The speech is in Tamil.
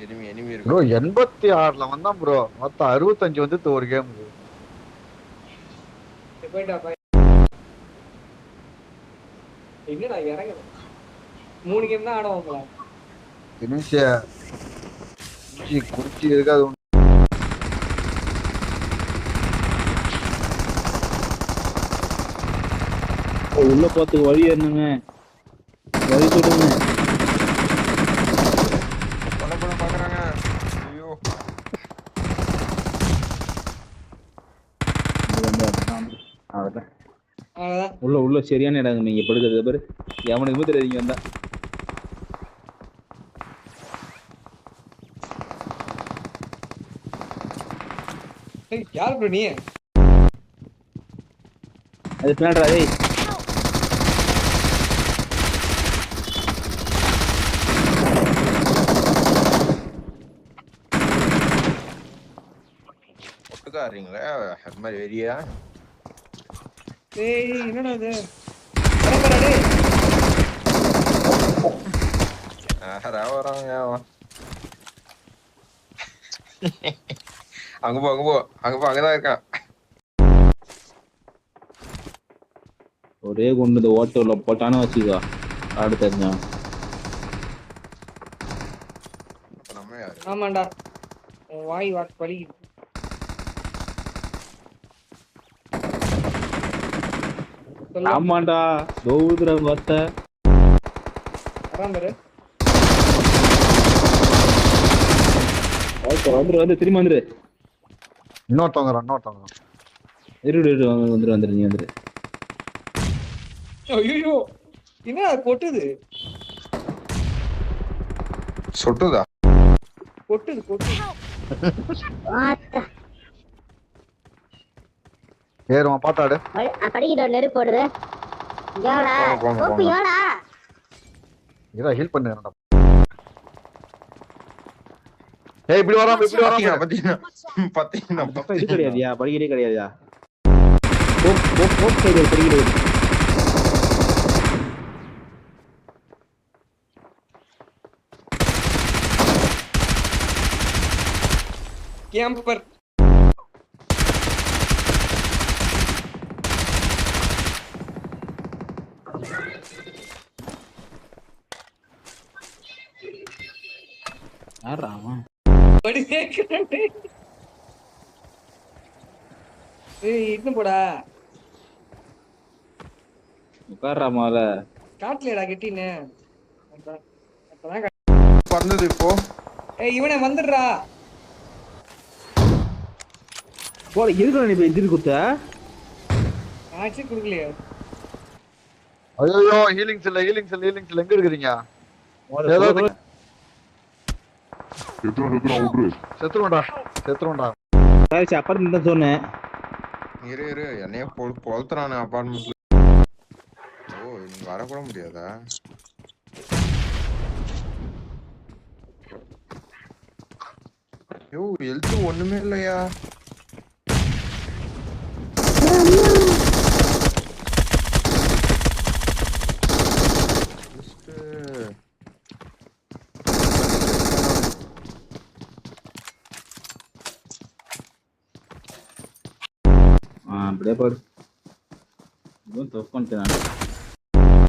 எனிமி ப்ரோ இருக்கு. 86ல வந்தான் ப்ரோ. மொத்தம் 65 வந்து ஒரு கேம். போயிட்டா போய் என்னடா இறங்க 3 கேம் தான் ஆடுவாங்களா? தினேஷ் குச்சி இருக்காது. உள்ள போறதுக்கு வழி என்னங்க? வழி சொல்லுங்க. கொலை பண்ண பாக்குறாங்க. ஐயோ அவ்வளவுதான். உள்ள சரியான இடம் நீங்க படுக்கிறது பாரு. எவனுக்குமே தெரியாதீங்க வந்தா. யார் ப்ரோ நீ? அது பின்னாடிடா டேய். ஒட்டுக்காடுறீங்களே அது மாதிரி வெறியா? ஏய் என்னடா இது? வரப்படா டேய். வராங்க. அங்க போ அங்கதான் இருக்கான். ஒரே கொண்டு இந்த ஓட்டோல போட்டானு வச்சுக்கோ. ஆடு தெரிஞ்சா. அப்ப நம்ம யாரு? ஆமாண்டா. வாய் வாக்கு பலிக்குது. ஆமாண்டா தோவுதுற வார்த்த. வரான் பாரு. வந்து திரும்பி வந்துரு. இன்னொருத்தவங்க இரு வந்துரு நீ வந்துரு. ஐயோ என்ன கொட்டுது? சொட்டுதா? கொட்டுது. ஏறுவான் பாத்தாடு. படிக்கிட்ட நெருப்பு போடுது. இதா ஹீல் பண்ணு. ஏய் இப்படி வராம பாத்தீங்கன்னா இது கிடையாதுயா, படிக்கிறே கிடையாதுயா. படிக்கிறது கேம்பர் யாரா அவன்? படி கேக்குறேன். ஏய் இன்னும் போடா. உட்கார்றா மால. காட்லடா கெட்டினே. அப்பதான் பண்ணது இப்போ. ஏய் இவனே வந்துடுறா. போல எதுக்கு நீ போய் எதிர் குத்த? ஆச்சு குடுக்கலையா? ஐயோ ஹீலிங்ஸ் இல்ல எங்க இருக்கீங்க? செத்துருவோம்டா. அப்புறம் தான் சொன்னேன். இரு என்னைய பொழுத்துறானு அப்பார்ட்மெண்ட்ல. ஓ நீ வரக்கூட முடியாதா? ஐயோ ஹெல்த் ஒண்ணுமே இல்லையா? அப்படியே பாரு. தப்பு பண்ணிட்டேன்.